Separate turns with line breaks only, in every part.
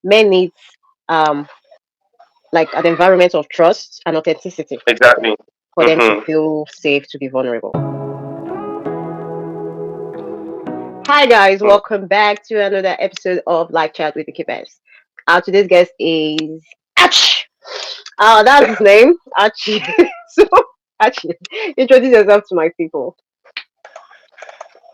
men need um like an environment of trust and authenticity
Exactly.
for them to
Mm-hmm.
feel safe to be vulnerable. Hi guys, welcome back to another episode of Live Chat with Vickybest. Today's guest is Ach. That's his name, Archie. So Archie, introduce yourself to my people.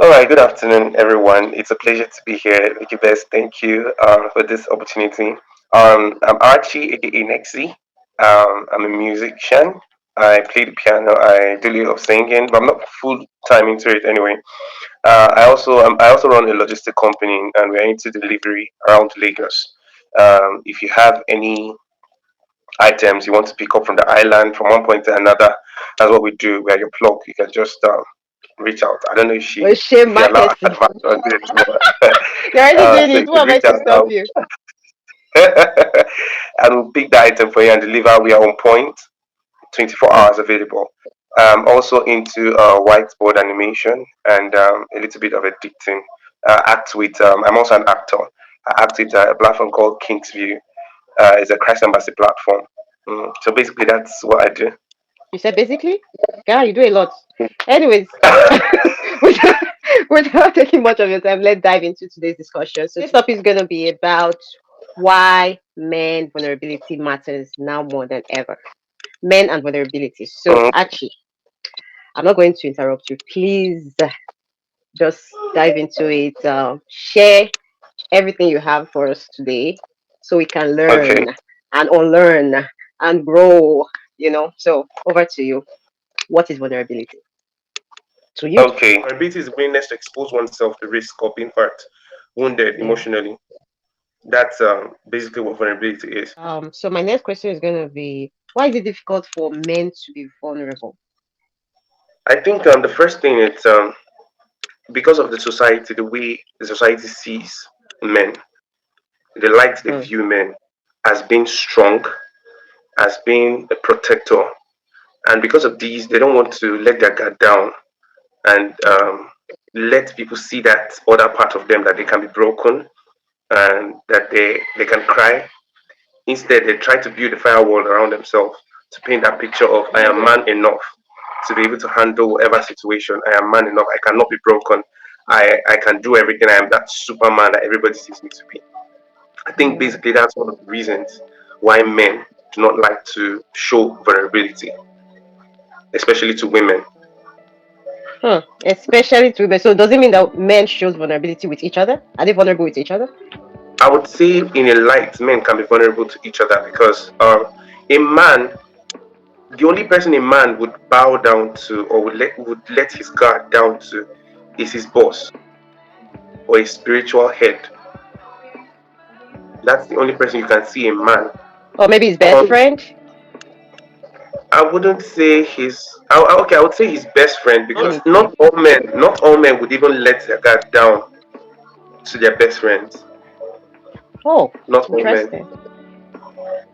All right. Good afternoon, everyone. It's a pleasure to be here. Vickybest, thank you for this opportunity. I'm Archie, aka Nexi. I'm a musician. I play the piano. I do a little of singing, but I'm not full time into it anyway. I also run a logistic company, and we're into delivery around Lagos. If you have any items you want to pick up from the island from one point to another, that's what we do. We are your plug. You can just reach out. I don't know
Well, shame
if you allow
marketing.
advance on this, but
You're already doing
so
it.
you
Who
can
am I
reach
to
out
stop you?
and we'll pick the item for you and deliver. We are on point, 24
Hmm.
hours available. Also into whiteboard animation and a little bit of editing. Act with. I'm also an actor. I act with a platform called Kingsview. It's a Christ Embassy platform. So basically, that's what I do.
You said basically? Yeah, you do a lot. Anyways, without, without taking much of your time, let's dive into today's discussion. So today's topic is going to be about why men vulnerability matters now more than ever. Men and vulnerability. So
Mm,
actually, I'm not going to interrupt you. Please just dive into it. Share everything you have for us today so we can
okay.
learn and unlearn and grow. So over to you. What is vulnerability to you?
Okay. Vulnerability is willingness to expose oneself to risk of being hurt, wounded
Yeah.
emotionally. That's basically what vulnerability is.
So my next question is gonna be, why is it difficult for men to be vulnerable?
I think the first thing is because of the society, the way the society sees men, the light they
Hmm.
view men as being strong, as being a protector, and because of these, they don't want to let their guard down and let people see that other part of them that they can be broken and that they can cry. Instead, they try to build a firewall around themselves to paint that picture of I am man enough to be able to handle whatever situation. I am man enough. I cannot be broken. I can do everything. I am that Superman that everybody sees me to be. I think
Yeah.
basically that's one of the reasons why men do not like to show vulnerability, especially to women.
Hmm. Especially to women. So does it mean that men shows vulnerability with each other? Are they vulnerable with each other?
I would say in a light, men can be vulnerable to each other because a man, the only person a man would bow down to or would let his guard down to is his boss or his spiritual head. That's the only person you can see a man.
Or maybe his best
Um,
friend?
I wouldn't say his. Okay, I would say his best friend because
Anything.
not all men would even let their guard down to their best friends.
Oh,
Not all men,
interesting.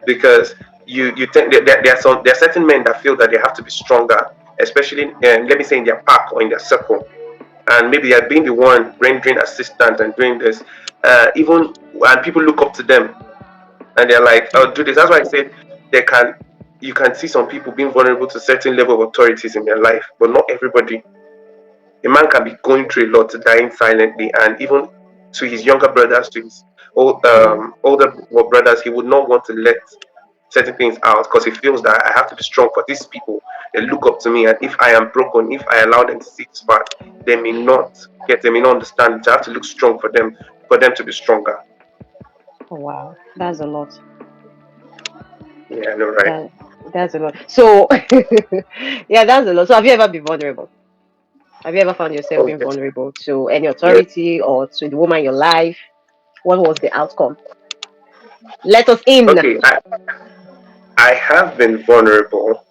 because you think there are certain men that feel that they have to be stronger, especially let me say in their pack or in their circle, and maybe they are being the one rendering assistance and doing this, even and people look up to them and they're like,
Hmm.
"Oh, do this." That's why I said they can. You can see some people being vulnerable to certain level of authorities in their life, but not everybody. A man can be going through a lot, dying silently, and even to his younger brothers, to his
Hmm.
older brothers, he would not want to let certain things out because he feels that I have to be strong for these people. They look up to me, and if I am broken, if I allow them to see this part, they may not understand. I have to look strong for them to be stronger.
Oh wow, that's a lot.
Yeah, I know, right?
That that's a lot. So yeah, that's a lot. So have you ever been vulnerable? Have you ever found yourself
Oh
being
yes,
vulnerable to any
yes.
authority or to the woman in your life? What was the outcome? Let us in.
Okay, I have been vulnerable,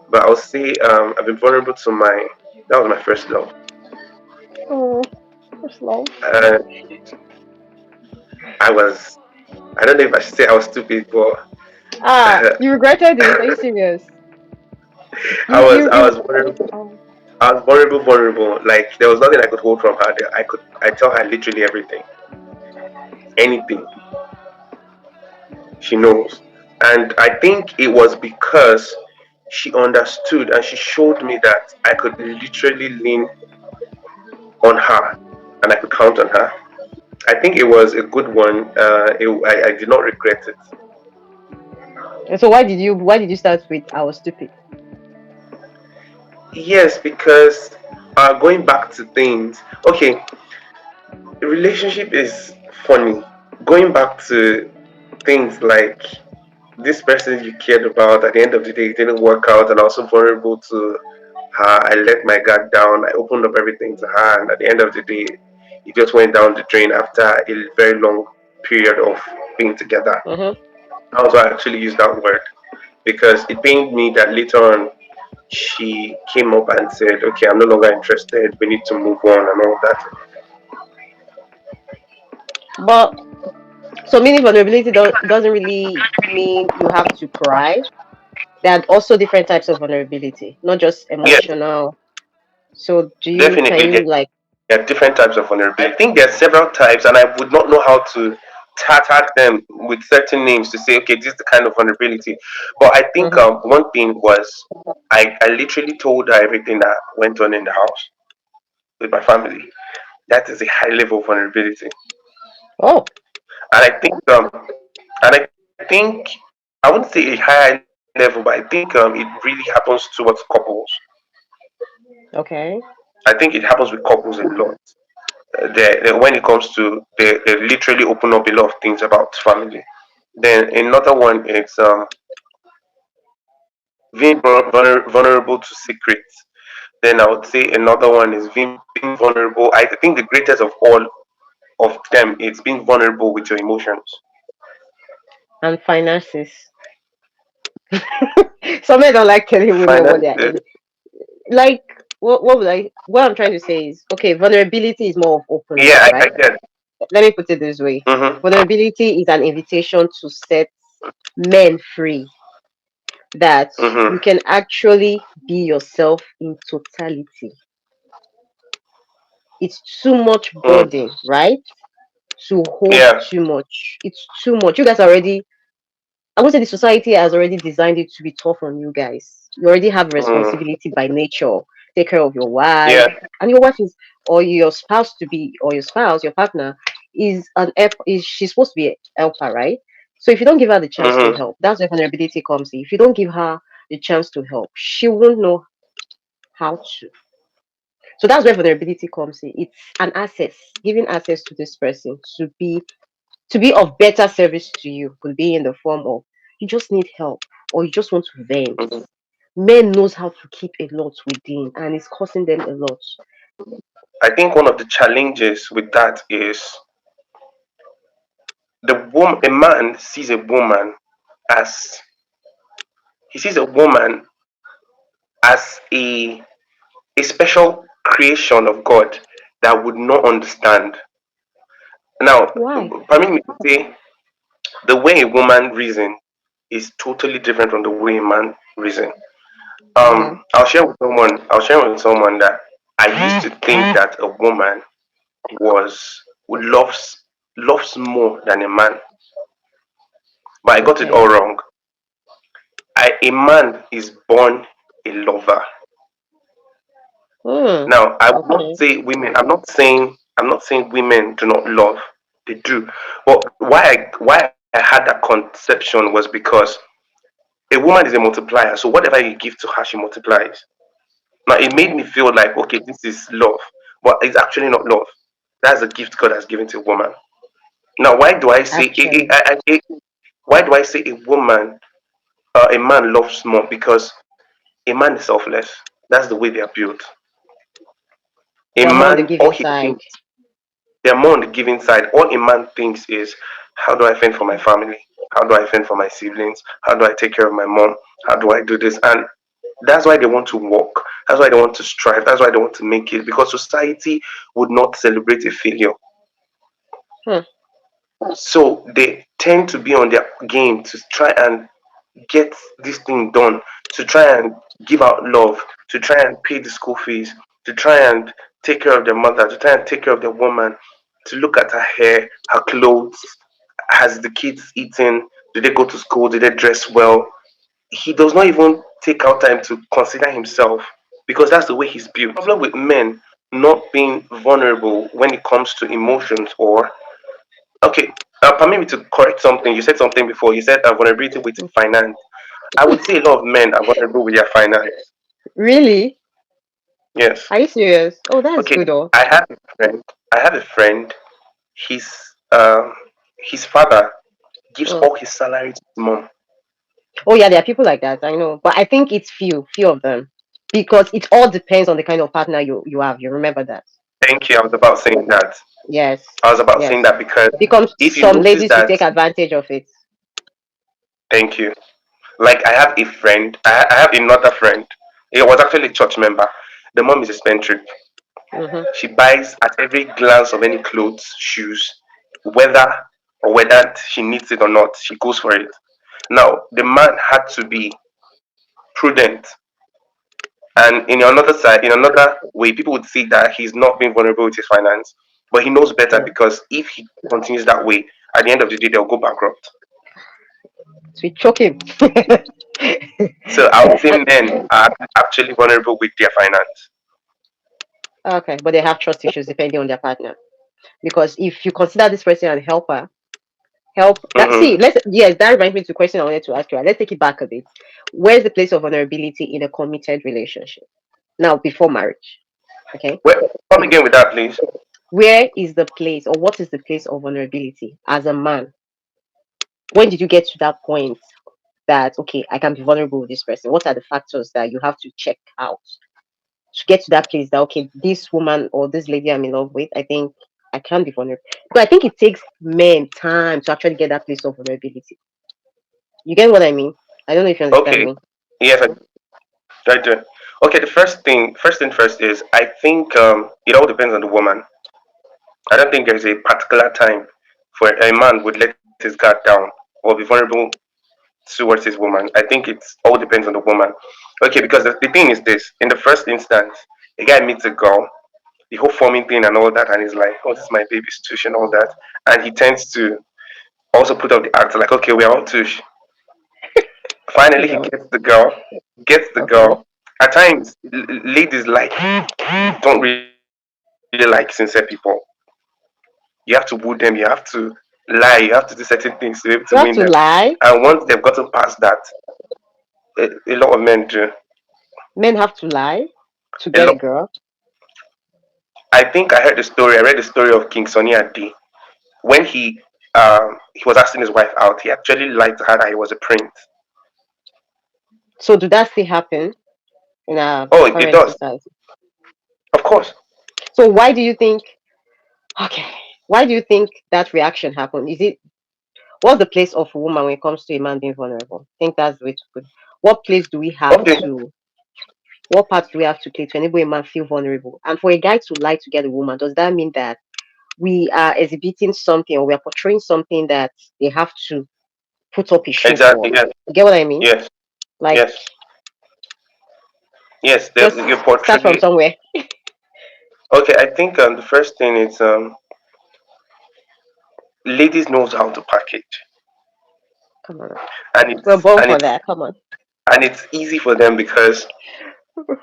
but I'll say I've been vulnerable to my that was my first love.
Oh, first love.
Uh, I was I don't know if I should say I was stupid, but
You regretted it? Are you serious?
I
You
was
you
I
you.
was vulnerable.
Oh,
I was vulnerable. Like there was nothing I could hold from her. I tell her literally everything, anything. She knows. And I think it was because she understood and she showed me that I could literally lean on her and I could count on her. I think it was a good one. I did not regret it.
And so why did you start with I was stupid?
Yes, because going back to things, okay, a relationship is funny. Going back to things like this person you cared about, at the end of the day, it didn't work out, and I was so vulnerable to her. I let my guard down. I opened up everything to her, and at the end of the day, it just went down the drain after a very long period of being together.
Mm-hmm.
That was why I actually used that word because it pained me that later on she came up and said, "Okay, I'm no longer interested. We need to move on," and all that.
But so meaning vulnerability doesn't really mean you have to cry. There are also different types of vulnerability, not just
Yes,
emotional. So can
definitely.
you like
There are different types of vulnerability. I think there are several types, and I would not know how to tag them with certain names to say, okay, this is the kind of vulnerability. But I think
mhm.
one thing was I literally told her everything that went on in the house with my family. That is a high level of vulnerability.
Oh,
And I think I wouldn't say a high level, but I think it really happens towards couples.
okay.
I think it happens with couples a lot. When it comes to they literally open up a lot of things about family. Then another one is being vulnerable to secrets. Then I would say another one is being vulnerable. I think the greatest of all of them is being vulnerable with your emotions.
And finances. Some men don't like telling women what they're
Finances.
in. Like what I'm trying to say is okay, vulnerability is more of
Yeah,
openness,
I
right?
get.
Let me put it this way.
Mm-hmm.
Vulnerability is an invitation to set men free, that you
Mm-hmm.
can actually be yourself in totality. It's too much
Mm.
burden, right? To hold
Yeah.
too much. It's too much. You guys already, I would say the society has already designed it to be tough on you guys. You already have
Mm.
responsibility by nature. Take care of your wife.
Yeah.
And your wife is, or your spouse to be, or your spouse, your partner, is she's supposed to be a helper, right? So if you don't give her the chance to
Mm-hmm.
help, that's where vulnerability comes in. If you don't give her the chance to help, she won't know how to. So that's where vulnerability comes in. It's an access, giving access to this person to be of better service to you. Could be in the form of you just need help or you just want to vent.
Mm-hmm.
Men knows how to keep a lot within and it's costing them a lot.
I think one of the challenges with that is a man sees a woman as he sees a woman as a special creation of God that would not understand. Now,
Why?
permit me to say, the way a woman reason is totally different from the way a man reason.
Uh-huh.
I'll share with someone that I used to think that a woman was loves more than a man, but I got it all
Okay.
wrong. A man is born a lover.
Hmm.
Now, I will not
Okay.
say women. I'm not saying women do not love. They do. But why I had that conception was because a woman is a multiplier. So whatever you give to her, she multiplies. Now it made me feel like okay, this is love, but it's actually not love. That's a gift God has given to a woman. Now,
Actually.
why do I say a woman, a man loves more? Because a man is selfless. That's the way they are built. A
They're more on the
man,
giving side.
they're more on the giving side. All a man thinks is, how do I fend for my family? How do I fend for my siblings? How do I take care of my mom? How do I do this? And that's why they want to work. That's why they want to strive. That's why they want to make it. Because society would not celebrate a failure.
Hmm.
So they tend to be on their game to try and get this thing done, to try and give out love, to try and pay the school fees, to try and take care of their mother, to try and take care of their woman, to look at her hair, her clothes, has the kids eaten, Did they go to school? Did they dress well? He does not even take out time to consider himself because that's the way he's built. The problem with men not being vulnerable when it comes to emotions or okay, permit me to correct something. You said something before. You said vulnerability with finance. I would say a lot of men are vulnerable with their finance.
Really?
Yes.
Are you serious? Oh, that's
Okay.
good. Oh,
I have a friend. I have a friend. His um his father gives
mm.
all his salary to his mom.
Oh yeah, there are people like that. I know, but I think it's few of them, because it all depends on the kind of partner you have. You remember that?
Thank you. I was about saying that.
Yes,
I was about
yes.
saying that because
Because
if you
some
notice
ladies will
that,
take advantage of it.
thank you. Like I have a friend, I have another friend. He was actually a church member. The mom is a spendthrift.
Hmm.
She buys at every glance of any clothes, shoes, whether whether she needs it or not, she goes for it. Now the man had to be prudent, and in another way, people would see that he's not being vulnerable with his finance, but he knows better
Mm.
because if he continues that way, at the end of the day, they'll go bankrupt.
So we choke him.
So I would say men are actually vulnerable with their finance.
Okay, but they have trust issues depending on their partner. Because if you consider this person a helper, help that
Hmm.
see, let's yes, that reminds me to the question I wanted to ask you. Let's take it back a bit. Where's the place of vulnerability in a committed relationship? Now, before marriage. Okay.
Well, come again with that, please.
Where is the place, or what is the place of vulnerability as a man? When did you get to that point that okay, I can be vulnerable with this person? What are the factors that you have to check out to get to that place that okay, this woman or this lady I'm in love with, I think I can be vulnerable. But I think it takes men time to actually get that place of vulnerability. You get what I mean? I don't know if you understand
Okay.
me.
Yes, I do. Okay, the first thing first is I think it all depends on the woman. I don't think there's a particular time for a man would let his guard down or be vulnerable towards his woman. I think it's all depends on the woman. Okay, because the thing is this: in the first instance, a guy meets a girl, the whole forming thing and all that, and he's like, "Oh, this is my baby's tush and all that," and he tends to also put up the act like, "Okay, we're all tush." Finally, he
No.
gets the girl. Gets the
Okay.
girl. At times, ladies like don't really like sincere people. You have to woo them. You have to lie. You have to do certain things to be able to win them.
You have to
And once
lie.
they've gotten past that, a lot of men do.
Men have to lie to
A
get a
lot.
girl.
I think I heard the story. I read the story of King Sonny Adi when he was asking his wife out. He actually lied to her that he was a prince.
So do that still happen in our
Oh, it
current
does.
society?
Of course.
So why do you think okay, why do you think that reaction happened? Is it what's the place of a woman when it comes to a man being vulnerable? I think that's the way to put it. What place do we have
Okay.
to what part do we have to play to enable a man feel vulnerable? And for a guy to lie to get a woman, does that mean that we are exhibiting something or we are portraying something that they have to put up a show for?
Exactly. Yes.
You get what I mean?
Yes.
Like
Yes. Yes.
just
You
start from
portray.
somewhere.
Okay. I think the first thing is ladies knows how to package,
Come on.
and
We're
it's
born
and
for
it's
that. Come on.
and it's easy for them because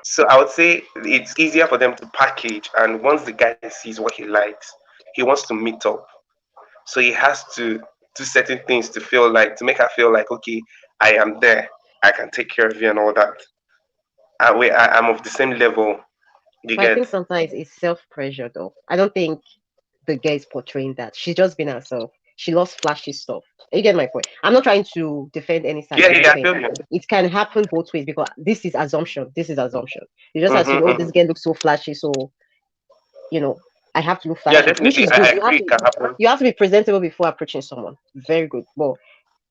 so I would say it's easier for them to package, and once the guy sees what he likes, he wants to meet up. So he has to do certain things to feel like to make her feel like okay, I am there, I can take care of you and all that. I'm of the same level. You
But I
get
think sometimes it's self pressure though. I don't think the girl is portraying that. She's just been herself. She loves flashy stuff. You get my point. I'm not trying to defend any side.
yeah,
I'm
yeah,
just
yeah, I
saying
feel you.
it can happen both ways because this is assumption. This is assumption. You just assume, oh, this
Hmm.
girl looks so flashy, so you know, I have to look
Yeah,
flashy, which
definitely.
is
I
good.
agree. It can happen.
You have to be presentable before approaching someone. Very good. But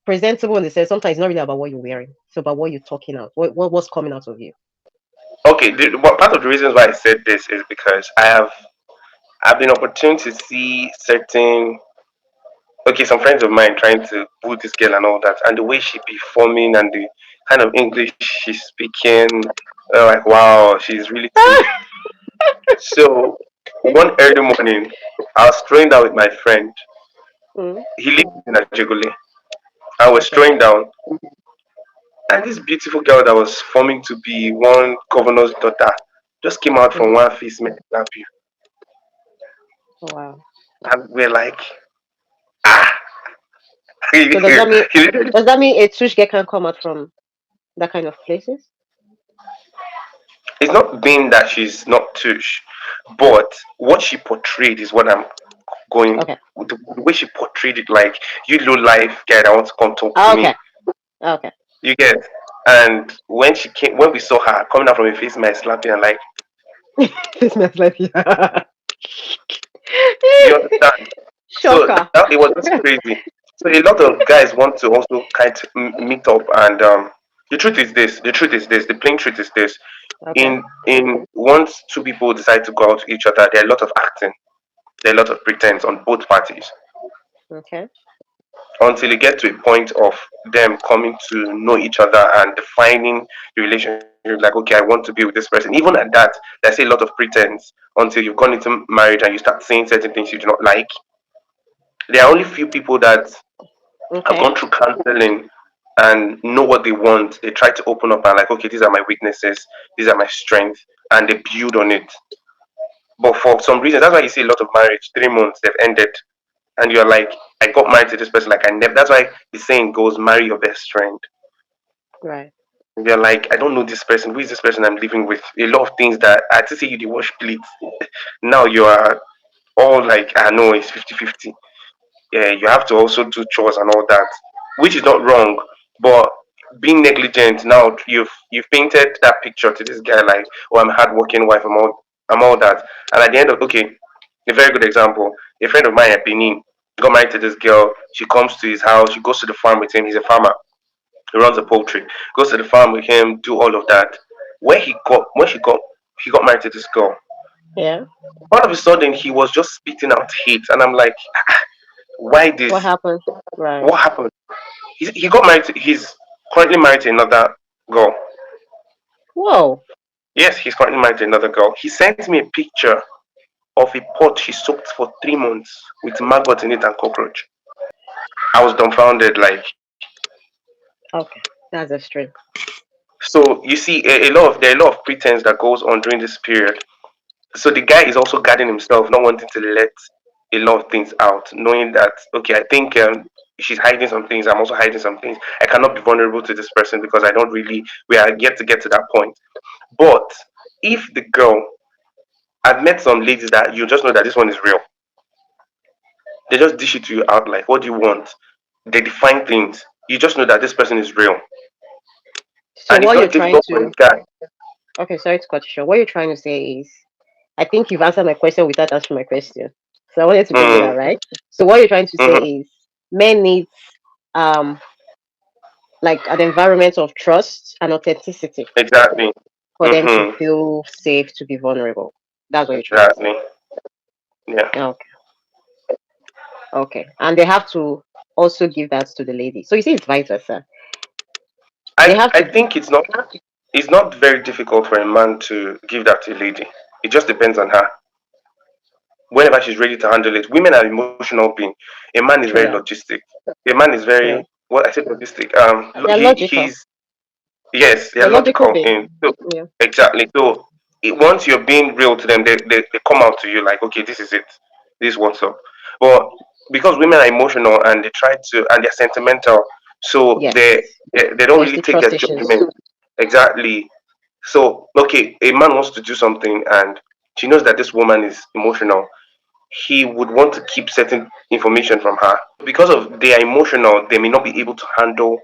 presentable in the sense sometimes it's not really about what you're wearing. It's about what you're talking out. What's coming out of you.
Okay, part of the reasons why I said this is because I've been opportune to see certain okay some friends of mine trying to woo this girl and all that, and the way she be forming and the kind of English she's speaking, like wow, she's really cute. So one early morning, I was throwing down with my friend.
Mm.
He lives in Ajegule. I was
Okay.
strolling down, and this beautiful girl that was forming to be one governor's daughter just came out from
Mm.
one face, met slap you,
Wow.
and we're like, ah, he,
So
literally,
does that mean a tush girl can come out from that kind of places?
it's not being that she's not tush, but what she portrayed is what I'm going.
Okay.
The way she portrayed it, like you low life guy that wants to come talk to
Ah,
me.
okay. Okay.
You get. And when she came, when we saw her coming out from a face, my slapping, and like,
This smells like you.
you understand? So
Shocker.
that it was just crazy. So a lot of guys want to also kind of meet up, and the truth is this. The truth is this. The plain truth is this.
Okay.
In once two people decide to go out to each other, there are a lot of acting. There are a lot of pretense on both parties
Okay.
until you get to a point of them coming to know each other and defining the relationship. Like, okay, I want to be with this person. Even at that, there's a lot of pretense until you've gone into marriage and you start saying certain things you do not like. There are only few people that have
Okay.
gone through counseling and know what they want. They try to open up and like, okay, these are my weaknesses, these are my strengths, and they build on it. But for some reason, that's why you see a lot of marriage, 3 months they've ended, and you're like, I got married to this person, like I never. That's why the saying goes, marry your best friend.
Right.
You're like, I don't know this person. Who is this person I'm living with? A lot of things that I had to say you the wash plates. Now you are all like, I know it's 50-50. Yeah, you have to also do chores and all that, which is not wrong. But being negligent now, you've painted that picture to this guy like, oh, I'm a hardworking wife. I'm all that. And at the end of okay, a very good example. A friend of mine at Benin got married to this girl. She comes to his house. She goes to the farm with him. He's a farmer. He runs a poultry. Goes to the farm with him. Do all of that. When he got married to this girl.
Yeah.
All of a sudden, he was just spitting out hate, and I'm like, why
What
this?
happened? Right.
What happened? He got married. He's currently married to another girl.
Whoa.
Yes, he's currently married to another girl. He sent me a picture of a pot she soaked for 3 months with maggots in it and cockroach. I was dumbfounded. Like,
Okay. That's extreme.
so you see, there are a lot of pretense that goes on during this period. So the guy is also guarding himself, not wanting to let a lot of things out, knowing that okay, I think she's hiding some things. I'm also hiding some things. I cannot be vulnerable to this person because I don't really. We are yet to get to that point. But if the girl, I've met some ladies that you just know that this one is real. They just dish it to you out like, what do you want? They define things. You just know that this person is real.
So
And it's
what you're
not
trying
difficult for a
to
guy.
okay, sorry to cut you short. What you're trying to say is I think you've answered my question without answering my question. So I wanted to bring it
Mm,
out, right? So what you're trying to say
hmm
is men need um like an environment of trust and authenticity
exactly.
for them to
Hmm
feel safe to be vulnerable. That's what you're trying to say.
Exactly. Yeah.
Okay. Okay. And they have to also give that to the lady. So you see it's vice versa. They
I,
have
I
to
think it's not very difficult for a man to give that to a lady. It just depends on her. Whenever she's ready to handle it. Women are emotional beings. A man is very
true.
logistic. A man is very
True.
what I said logistic.
They're logical.
He's yes, they're
They're logical
logical
beings.
in so
Yeah.
exactly. So once you're being real to them, they come out to you like, okay, this is it. This is what's up. But because women are emotional and they try to and they're sentimental, so
Yes.
they don't
There's
really
the
take their
trust issues.
judgment exactly. So okay, a man wants to do something and she knows that this woman is emotional. He would want to keep certain information from her because of they are emotional. They may not be able to handle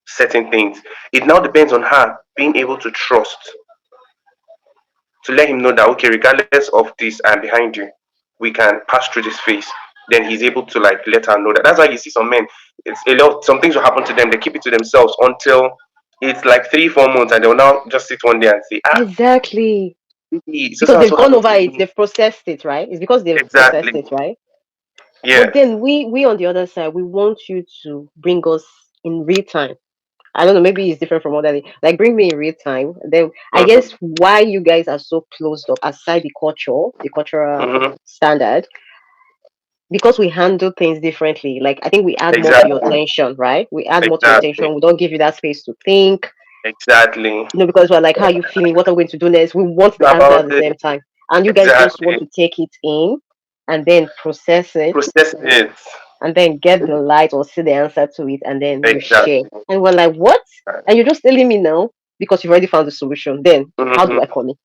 certain things. It now depends on her being able to trust to let him know that okay, regardless of this, I'm behind you. We can pass through this phase. Then he's able to like let her know that. That's why you see some men. It's a lot. Some things will happen to them. They keep it to themselves until it's like 3-4 months, and they'll now just sit one day and say, "Ah,
Exactly.
so
Because
so and
they've
so
gone
happened
over
to
it,
me."
they've processed it, right? It's because they've processed
Exactly.
it, right? But
Yes.
then we on the other side, we want you to bring us in real time. I don't know, maybe it's different from other like bring me in real time. Then I
Mm-hmm.
guess why you guys are so closed up aside the culture, the cultural
Mm-hmm.
standard, because we handle things differently. Like I think we add more to your
Exactly.
attention, right? We add more to your
Exactly.
attention. We don't give you that space to think,
Exactly.
because we're like, how are you feeling? What are we going to do next? We want the answer
About
at the
it.
same time. And you guys just want
Exactly.
to take it in and then process it
Process it.
and then get the light or see the answer to it and then you share.
Exactly.
And we're like, what? And you're just telling me now because you've already found the solution. Then how do
Hmm.
I come in?